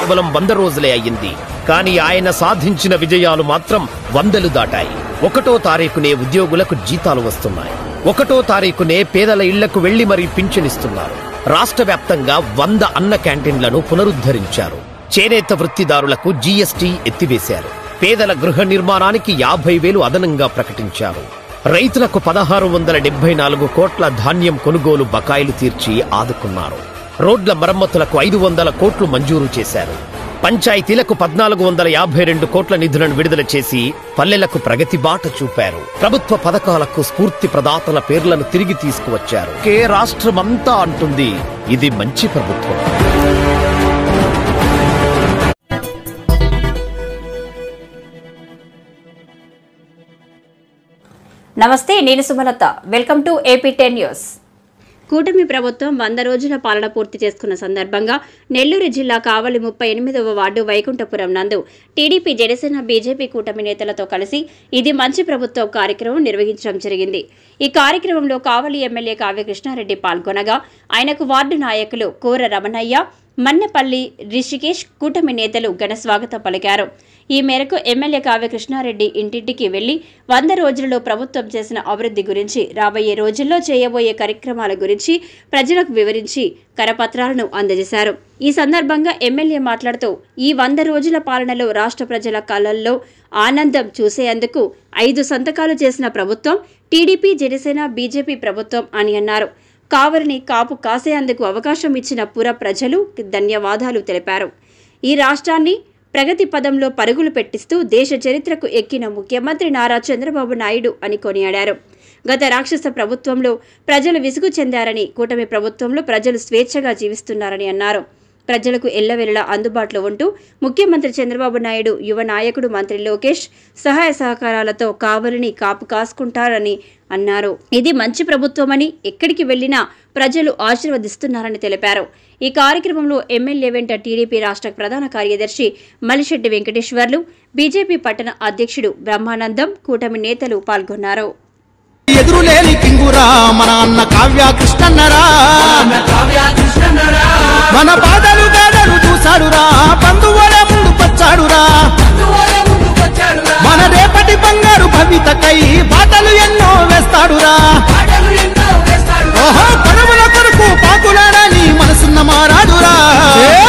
కేవలం 100 రోజులే అయ్యింది. కానీ ఆయన సాధించిన విజయాలు మాత్రం 100లు దాటాయి. 1వ తారీఖునే ఉద్యోగులకు జీతాలు వస్తున్నాయి. 1వ తారీఖునే పేదల ఇళ్లకు వెళ్లి మరీ పింఛనిస్తున్నారు. రాష్ట్ర వ్యాప్తంగా 100 అన్న క్యాంటీన్లను పునరుద్ధరించారు. చేనేత వృత్తిదారులకు జీఎస్టీ ఎత్తివేశారు. పేదల గృహ నిర్మాణానికి 50,000 అదనంగా ప్రకటించారు. రైతులకు 1674 కోట్ల ధాన్యం కొనుగోలు బకాయిలు తీర్చి ఆదుకున్నారు. రోడ్ల మరమ్మతులకు 500 కోట్లు మంజూరు చేశారు. పంచాయతీలకు 1452 కోట్ల నిధులను విడుదల చేసి పల్లెలకు ప్రగతి బాట చూపారు. ప్రభుత్వ పథకాలకు స్ఫూర్తి ప్రదాతల పేర్లను తిరిగి తీసుకువచ్చారు. రాష్ట్రమంతా అంటుంది ఇది మంచి ప్రభుత్వం. నమస్తే, నేను Sumalatha. Welcome to AP10 news. కూటమి ప్రభుత్వం 100 రోజుల పాలన పూర్తి చేసుకున్న సందర్భంగా నెల్లూరు జిల్లా కావలి 38వ వార్డు వైకుంఠపురం నందు టీడీపీ, జనసేన, బీజేపీ కూటమి నేతలతో కలిసి ఇది మంచి ప్రభుత్వం కార్యక్రమం నిర్వహించడం జరిగింది. ఈ కార్యక్రమంలో కావలి ఎమ్మెల్యే కావ్య కృష్ణారెడ్డి పాల్గొనగా ఆయనకు వార్డు నాయకులు కూర రమణయ్య, మన్నెపల్లి రిషికేష్ కూటమి నేతలు ఘన స్వాగతం పలికారు. ఈ మేరకు ఎమ్మెల్యే కావ్య కృష్ణారెడ్డి ఇంటింటికి వెళ్లి 100 రోజులలో ప్రభుత్వం చేసిన అభివృద్ధి గురించి, రాబోయే రోజుల్లో చేయబోయే కార్యక్రమాల గురించి ప్రజలకు వివరించి కరపత్రాలను అందజేశారు. ఈ సందర్భంగా ఎమ్మెల్యే మాట్లాడుతూ ఈ 100 రోజుల పాలనలో రాష్ట్ర ప్రజల కళ్లల్లో ఆనందం చూసేందుకు 5 సంతకాలు చేసిన ప్రభుత్వం టీడీపీ, జనసేన, బీజేపీ ప్రభుత్వం అని అన్నారు. కావలిని కాపు కాసేందుకు అవకాశం ఇచ్చిన పుర ప్రజలు ధన్యవాదాలు తెలిపారు. ఈ రాష్ట్రాన్ని ప్రగతి పదంలో పరుగులు పెట్టిస్తూ దేశ చరిత్రకు ఎక్కిన ముఖ్యమంత్రి నారా చంద్రబాబు నాయుడు అని కొనియాడారు. గత రాక్షస ప్రభుత్వంలో ప్రజలు విసుగు చెందారని, కూటమి ప్రభుత్వంలో ప్రజలు స్వేచ్ఛగా జీవిస్తున్నారని అన్నారు. ప్రజలకు ఎల్లవెల్లలా అందుబాటులో ఉంటూ ముఖ్యమంత్రి చంద్రబాబు నాయుడు, యువ నాయకుడు మంత్రి లోకేష్ సహాయ సహకారాలతో కావలిని కాపు కాసుకుంటారని అన్నారు. ఇది మంచి ప్రభుత్వమని, ఎక్కడికి వెళ్లినా ప్రజలు ఆశీర్వదిస్తున్నారని తెలిపారు. ఈ కార్యక్రమంలో ఎమ్మెల్యే వెంట టీడీపీ రాష్ట్ర ప్రధాన కార్యదర్శి మలిశెట్టి వెంకటేశ్వర్లు, బీజేపీ పట్టణ అధ్యక్షుడు బ్రహ్మానందం, కూటమి నేతలు పాల్గొన్నారు. ఎదురులేని కింగురా మన అన్న కావ్య కృష్ణన్నరా, మన బాధలు గాథలు చూసాడురా, బంధువుల ముందు పచ్చాడురా, మన రేపటి బంగారు భవితకై బాటలు ఎన్నో వేస్తాడురా. ఓహో పరువుల కొరకు పాకులాడని మనసున్న మారాడురా.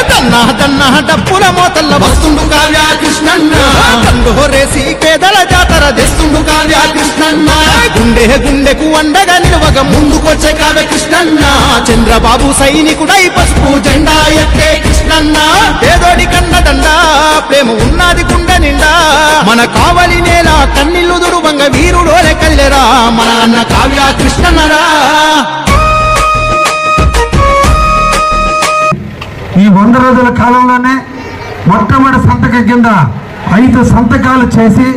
తన్నా తన్నా డప్పుల మోతల్ల వస్తుండు కావ్య కృష్ణన్న, కండోరేసి పేదల జాతర తెస్తుండు కావ్య కృష్ణన్న. గుండె గుండెకు అండగా నిలవగ ముందుకొచ్చే కావ్య కృష్ణన్న, చంద్రబాబు సైనికుడై పసుపు జెండా ఎత్తే కృష్ణన్న. పేదోడి కన్నడండా ప్రేమ ఉన్నది గుండె నిండా, మన కావలి నేల కన్నీళ్లు దురువంగ వీరుడోలే కల్లెరా మన అన్న కావ్య కృష్ణన్నరా. ఈ 100 రోజుల కాలంలోనే మొట్టమొదటి సంతకం కింద 5 సంతకాలు చేసి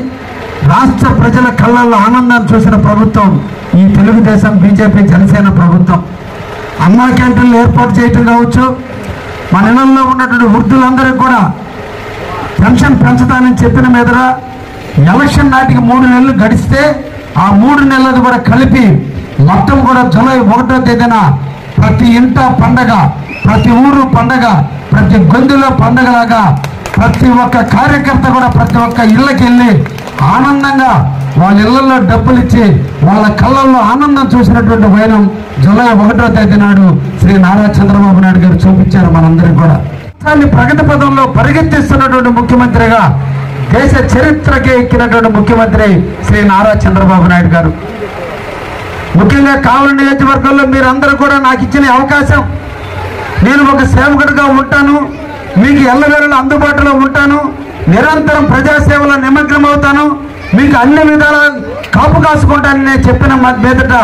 రాష్ట్ర ప్రజల కళ్ళల్లో ఆనందాన్ని చూసిన ప్రభుత్వం ఈ తెలుగుదేశం, బీజేపీ, జనసేన ప్రభుత్వం. అన్నా క్యాంటీన్లు ఏర్పాటు చేయటం కావచ్చు, మన ఇళ్లలో ఉన్నటువంటి వృద్ధులందరికీ కూడా పెన్షన్ పెంచుతానని చెప్పిన మీదర ఎలక్షన్ నాటికి 3 నెలలు గడిస్తే ఆ 3 నెలలు కూడా కలిపి మొత్తం కూడా జూలై 1వ తేదీన ప్రతి ఇంట పండగ, ప్రతి ఊరు పండగ, ప్రతి గొంతులో పండగలాగా ప్రతి ఒక్క కార్యకర్త కూడా ప్రతి ఒక్క ఇళ్ళకి వెళ్ళి ఆనందంగా వాళ్ళ ఇళ్లలో డబ్బులు ఇచ్చి వాళ్ళ కళ్ళల్లో ఆనందం చూసినటువంటి వైనం జూలై 1వ తేదీ నాడు శ్రీ నారా చంద్రబాబు నాయుడు గారు చూపించారు మనందరికీ కూడా. ప్రగతి పదంలో పరిగెత్తిస్తున్నటువంటి ముఖ్యమంత్రిగా, దేశ చరిత్రకే ఎక్కినటువంటి ముఖ్యమంత్రి శ్రీ నారా చంద్రబాబు నాయుడు గారు. ముఖ్యంగా కావలి నియోజకవర్గంలో మీరందరూ కూడా నాకు ఇచ్చిన అవకాశం, నేను ఒక సేవకుడిగా ఉంటాను, మీకు ఎల్లవేళలా అందుబాటులో ఉంటాను, నిరంతరం ప్రజాసేవలో నిమగ్నమవుతాను, మీకు అన్ని విధాల కాపు కాసుకుంటానని నేను చెప్పిన మీదట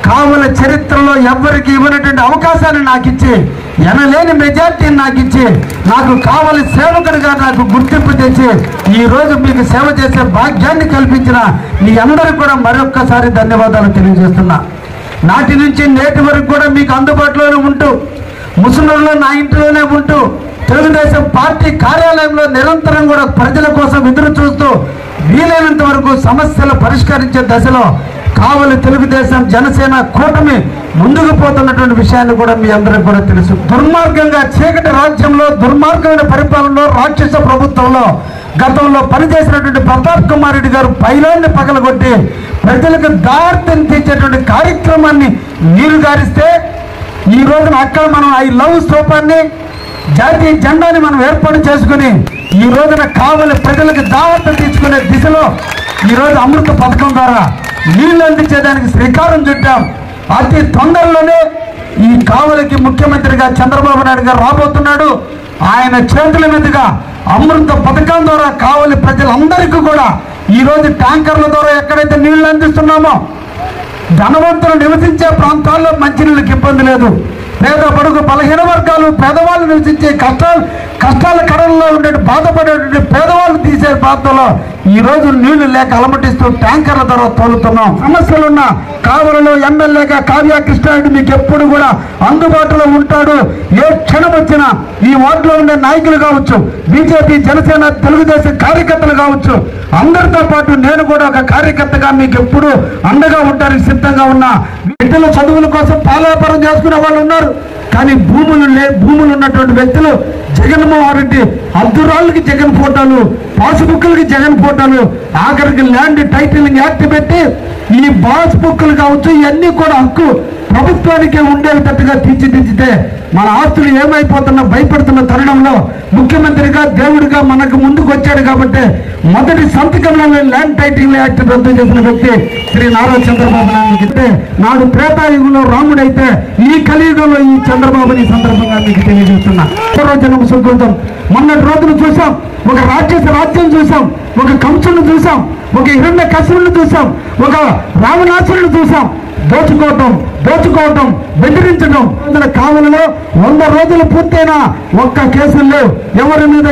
కావలి చరిత్రలో ఎవ్వరికి ఇవ్వనటువంటి అవకాశాన్ని నాకు ఇచ్చి, ఎనలేని మెజార్టీని నాకు ఇచ్చి, నాకు కావలి సేవకుడిగా నాకు గుర్తింపు తెచ్చి ఈరోజు మీకు సేవ చేసే భాగ్యాన్ని కల్పించిన మీ అందరికీ కూడా మరొక్కసారి ధన్యవాదాలు తెలియజేస్తున్నా. నాటి నుంచి నేటి వరకు కూడా మీకు అందుబాటులోనే ఉంటూ, ముసునూరులో నా ఇంట్లోనే ఉంటూ, తెలుగుదేశం పార్టీ కార్యాలయంలో నిరంతరం కూడా ప్రజల కోసం ఎదురు చూస్తూ వీలైనంత వరకు సమస్యలు పరిష్కరించే దశలో కావలి తెలుగుదేశం జనసేన కూటమి ముందుకు పోతున్నటువంటి విషయాన్ని కూడా మీ అందరికీ కూడా తెలుసు. దుర్మార్గంగా చీకటి రాజ్యంలో దుర్మార్గమైన పరిపాలనలో రాక్షస ప్రభుత్వంలో గతంలో పనిచేసినటువంటి ప్రతాప్ కుమార్ రెడ్డి గారు పైలాన్ని పగలగొట్టి ప్రజలకు దారిని తీర్చేటువంటి కార్యక్రమాన్ని నీరు గారిస్తే ఈ రోజున అక్కడ మనం ఐ లవ్ స్తూపాన్ని జాతీయ జెండాని మనం ఏర్పాటు చేసుకుని ఈ రోజున కావలి ప్రజలకు దావత తీర్చుకునే దిశలో ఈరోజు అమృత పథకం ద్వారా నీళ్లు అందించేదానికి శ్రీకారం చుట్టాం. అతి తొందరలోనే ఈ కావలికి ముఖ్యమంత్రిగా చంద్రబాబు నాయుడు గారు రాబోతున్నాడు. ఆయన చేతుల మీదుగా అమృత పథకం ద్వారా కావలి ప్రజలందరికీ కూడా ఈరోజు ట్యాంకర్ల ద్వారా ఎక్కడైతే నీళ్లు అందిస్తున్నామో ధనవంతులు నివసించే ప్రాంతాల్లో మంచినీళ్ళకి ఇబ్బంది లేదు. పేద బడుగు బలహీన వర్గాలు పేదవాళ్ళు నివసించే కష్టాల కడల్లో ఉండే బాధపడేటువంటి పేదవాళ్ళు తీసే ప్రాంతంలో ఈ రోజు నీళ్లు లేక అలమటిస్తూ ట్యాంకర్ల ద్వారా తోలుతున్నాం. సమస్యలున్న కావలిలో ఎమ్మెల్యేగా కావ్య కృష్ణారెడ్డి మీకు ఎప్పుడు కూడా అందుబాటులో ఉంటాడు. ఏ క్షణం వచ్చినా ఈ వార్డులో ఉండే నాయకులు కావచ్చు, బీజేపీ జనసేన తెలుగుదేశం కార్యకర్తలు కావచ్చు, అందరితో పాటు నేను కూడా ఒక కార్యకర్తగా మీకు ఎప్పుడు అండగా ఉంటానికి సిద్ధంగా ఉన్నా. బిడ్డల చదువుల కోసం పాలాపారం చేసుకునే వాళ్ళు ఉన్నారు. కానీ భూములు ఉన్నటువంటి వ్యక్తులు జగన్మోహన్ రెడ్డి అద్దురాళ్ళకి జగన్ ఫోటోలు, పాస్బుక్లకి జగన్ ఫోటోలు, ఆఖరికి ల్యాండ్ టైటిలింగ్ యాక్ట్ పెట్టి ఈ పాస్బుక్లు కావచ్చు ఇవన్నీ కూడా హక్కు ప్రభుత్వానికే ఉండేటట్టుగా తీర్చిదిద్దితే మన ఆస్తులు ఏమైపోతున్నా భయపడుతున్న తరుణంలో ముఖ్యమంత్రిగా దేవుడిగా మనకు ముందుకు వచ్చాడు కాబట్టి మొదటి సంతకంలో ల్యాండ్ టైటిలింగ్ యాక్ట్ రద్దు చేసిన వ్యక్తి శ్రీ నారా చంద్రబాబు నాయుడు. నాడు త్రేతాయుగంలో రాముడైతే ఈ కలియుగంలో ఈ చంద్రబాబుని సందర్భంగా మీకు తెలియజేస్తున్నా. పూర్వజన్మ సుకృతం. మొన్నటి రోజును చూసాం, ఒక రాక్షస రాజ్యం చూసాం, ఒక కంసును చూసాం, ఒక హిరణ్య కశిపుని చూసాం, ఒక రావణాసురుని చూసాం. దోచుకోవటం బెదిరించడం. కావలిలో 100 రోజులు పూర్తయినా ఒక్క కేసులు లేవు, ఎవరి మీద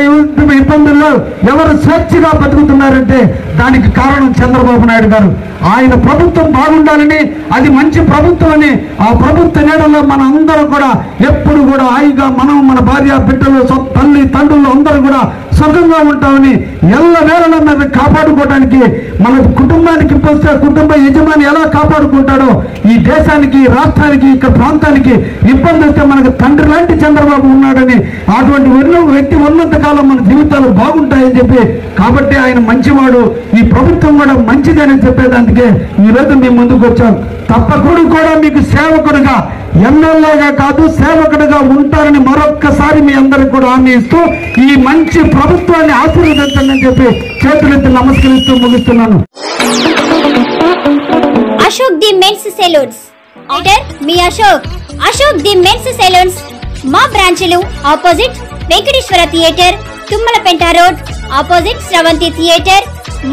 ఇబ్బందులు లేవు, ఎవరు స్వేచ్ఛగా బతుకుతున్నారంటే దానికి కారణం చంద్రబాబు నాయుడు గారు. ఆయన ప్రభుత్వం బాగుండాలని, అది మంచి ప్రభుత్వం అని ఆ ప్రభుత్వ నీడలో మన అందరూ కూడా ఎప్పుడు కూడా హాయిగా మనం మన భార్య బిడ్డలు తల్లి తండ్రులు అందరూ కూడా సుఖంగా ఉంటామని ఎల్లవేళలా మనం కాపాడుకోవడానికి మన కుటుంబానికి వస్తే కుటుంబ యజమాని ఎలా కాపాడుకుంటాడో ఈ దేశానికి రాష్ట్రానికి ఇక్కడ ప్రాంతానికి ఇబ్బంది వస్తే మనకు తండ్రి లాంటి చంద్రబాబు ఉన్నాడని అటువంటి వ్యక్తి ఉన్నంత కాలం మన జీవితాలు బాగుంటాయని చెప్పి కాబట్టి ఆయన మంచివాడు, ఈ ప్రభుత్వం కూడా మంచిదని చెప్పేదానికే ఈరోజు మేము ముందుకు వచ్చాం. తప్పకుండా కూడా మీకు సేవకుడిగా ఎమ్మెల్యేగా కాదు సేవకుడిగా ఉంటారని మరొక్కసారి మీ అందరికి కూడా హామీ ఇస్తూ ఈ మంచి ప్రభుత్వాన్ని ఆశీర్వదించండి అని చెప్పి చేతులెత్తి నమస్కరిస్తూ ముగిస్తున్నాను. అశోక్ ది మెన్స్ సెలూన్స్ మీ అశోక్ ది మెన్స్ సెలూన్స్ మా బ్రాంచ్లు opposite Venkateswara theatre, Tummalapenta road opposite Sravanthi theatre.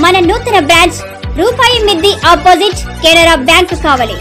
మన నూతన బ్రాంచ్ రూపాయి మిద్ది ఆపోజిట్ కెనరా బ్యాంక్ కావలి.